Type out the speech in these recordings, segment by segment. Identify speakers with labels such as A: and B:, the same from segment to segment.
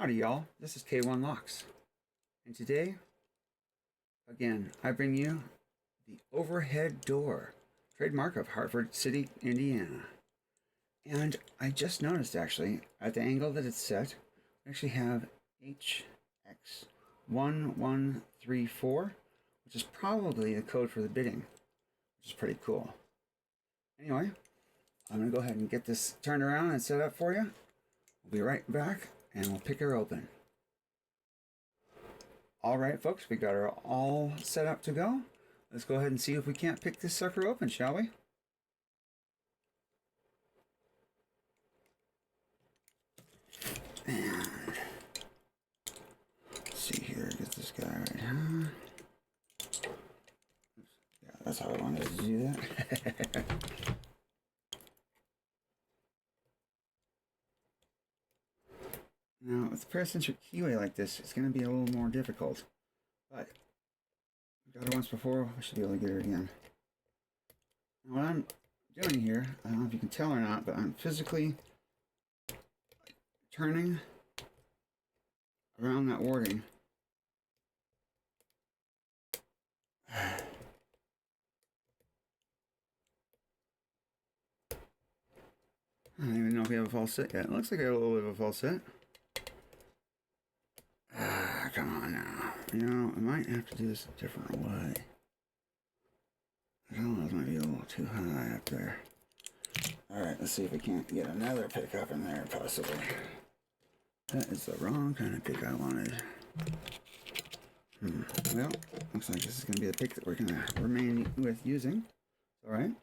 A: Howdy y'all, this is K1 Locks, and today, again, I bring you the overhead door, trademark of Hartford City, Indiana. And I just noticed actually, at the angle that it's set, we actually have HX1134, which is probably the code for the bidding, which is pretty cool. Anyway, I'm going to go ahead and get this turned around and set up for you. We'll be right back and we'll pick her open. Alright folks, we got her all set up to go. Let's go ahead and see if we can't pick this sucker open, shall we? And let's see here, get this guy right here. Yeah, that's how I wanted to do that. Now, with a paracentric keyway like this, it's going to be a little more difficult. But we got her once before, we should be able to get her again. Now, what I'm doing here, I don't know if you can tell or not, but I'm physically turning around that warding. I don't even know if we have a false set yet. It looks like I have a little bit of a false set. Come on now. You know, I might have to do this a different way. I don't know, it might be a little too high up there. Alright, let's see if we can't get another pick up in there, possibly. That is the wrong kind of pick I wanted. Well, looks like this is going to be the pick that we're going to remain with using. Alright.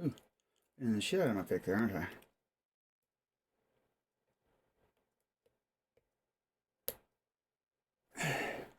A: Ooh, and the shit out of my pick there, aren't I?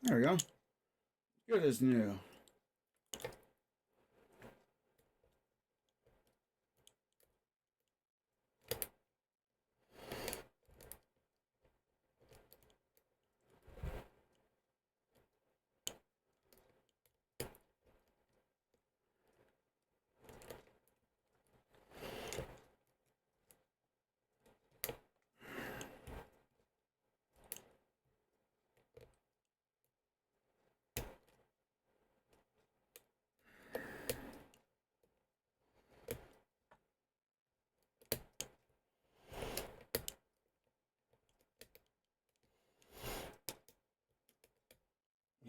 A: There we go. Good as new.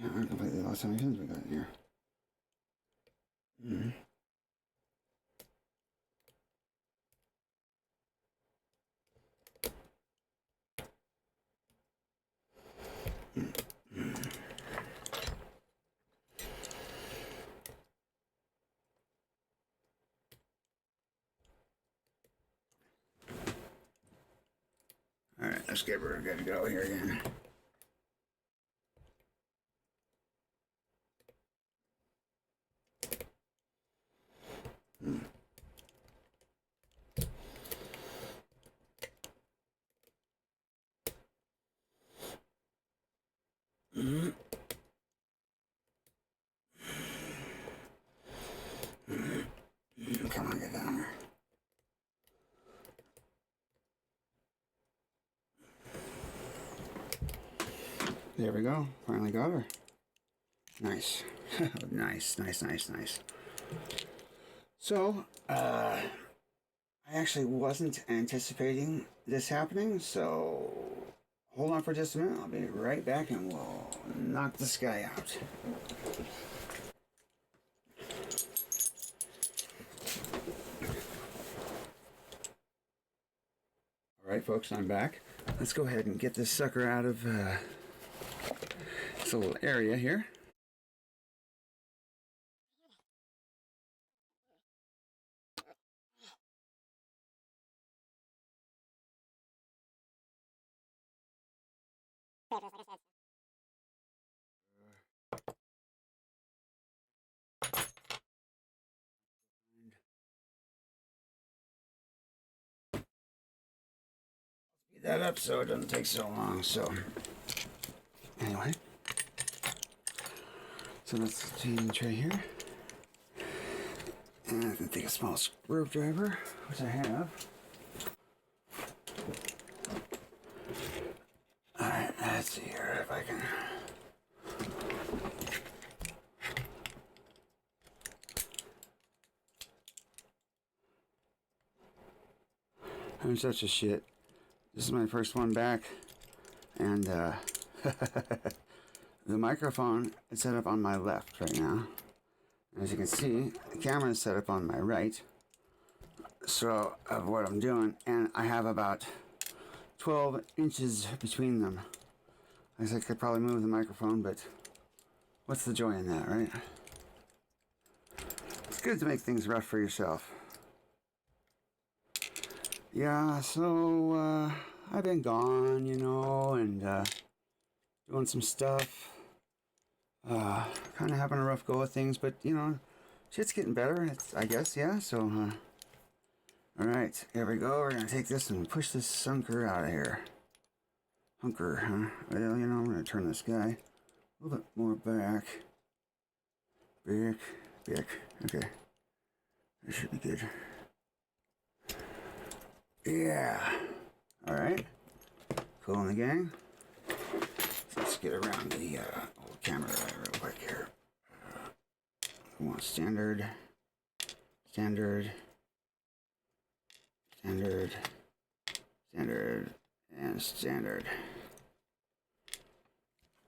A: Yeah, I completely lost how many pins we got in here. Alright, let's get her good to go here again. Come on, get down there. There we go. Finally got her. Nice. Nice. So, I actually wasn't anticipating this happening, so hold on for just a minute. I'll be right back and we'll knock this guy out. Alright folks, I'm back. Let's go ahead and get this sucker out of this little area here. Speed that up so it doesn't take so long. So anyway, so let's change the tray here. And I can take a small screwdriver, which I have. Alright, let's see here if I can. I'm such a shit. This is my first one back, and the microphone is set up on my left right now. As you can see, the camera is set up on my right. So of what I'm doing, and I have about 12 inches between them. I guess I could probably move the microphone, but what's the joy in that, right? It's good to make things rough for yourself. Yeah, so I've been gone, you know, and doing some stuff. Kind of having a rough go of things, but you know, shit's getting better, I guess, yeah. So, all right, here we go. We're gonna take this and push this sunker out of here. Hunker, huh? Well, you know, I'm gonna turn this guy a little bit more back. Back. Okay, that should be good. Yeah. All right. Cool in the gang. Let's get around the old camera real quick here. We want standard, and standard.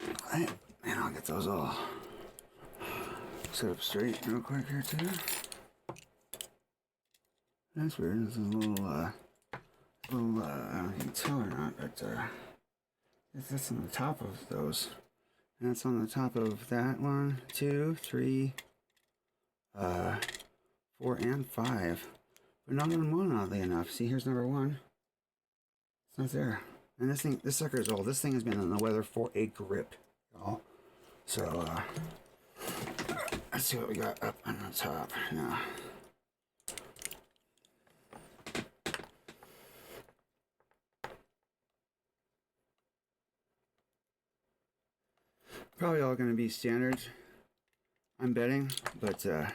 A: Okay. And I'll get those all set up straight real quick here too. That's weird. This is a little, I don't know if you can tell or not, but that's on the top of those. And that's on the top of that 1, 2, 3, 4, and 5. But not on 1, oddly enough. See, here's number 1. It's not there. And this sucker is old. This thing has been in the weather for a grip, y'all. So, let's see what we got up on the top now. Probably all going to be standards, I'm betting, but I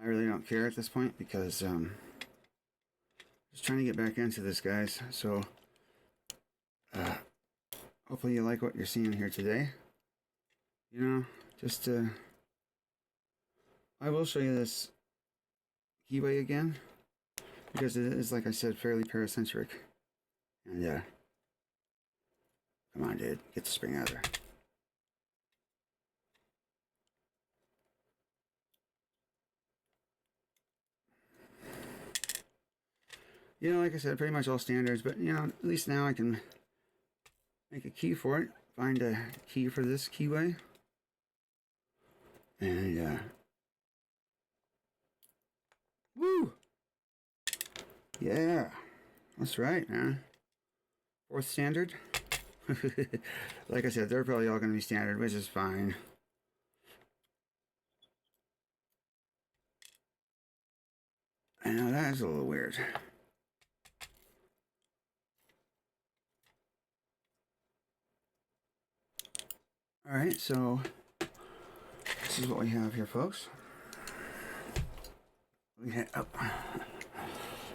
A: really don't care at this point because just trying to get back into this, guys. So hopefully you like what you're seeing here today. You know, just I will show you this keyway again because it is, like I said, fairly paracentric. And come on, dude, get the spring out of there. You know, like I said, pretty much all standards, but you know, at least now I can make a key for it. Find a key for this keyway. And woo! Yeah, that's right, man. 4th standard. Like I said, they're probably all going to be standard, which is fine. I know that is a little weird. Alright, so this is what we have here, folks. We hit up.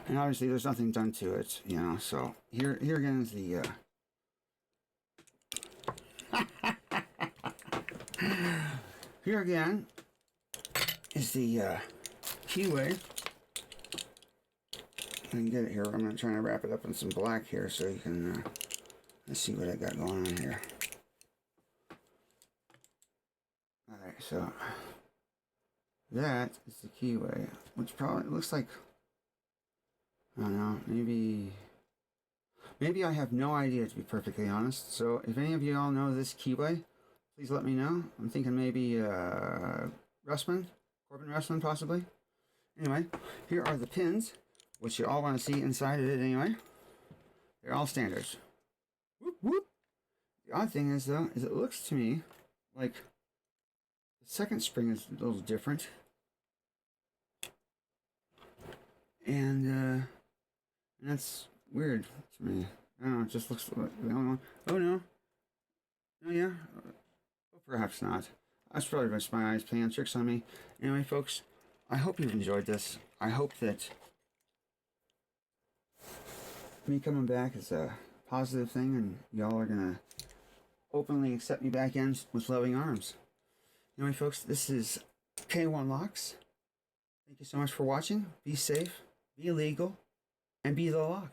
A: And obviously there's nothing done to it, you know, so here again is the here again is the keyway. I can get it here. I'm going to try to wrap it up in some black here so you can let's see what I got going on here. Alright, so that is the keyway, which probably looks like, I don't know, maybe I have no idea, to be perfectly honest. So if any of you all know this keyway, please let me know. I'm thinking maybe Corbin Russman possibly. Anyway, here are the pins, which you all want to see inside of it anyway. They're all standards. Whoop, whoop. The odd thing is, though, is it looks to me like the second spring is a little different. And that's weird to me. I don't know, it just looks like the only one. Oh, no. Oh, yeah. Oh, perhaps not. That's probably just my eyes playing tricks on me. Anyway, folks, I hope you've enjoyed this. I hope that me coming back is a positive thing, and y'all are gonna openly accept me back in with loving arms. Anyway, folks, this is K1 Locks. Thank you so much for watching. Be safe, be legal, and be the lock.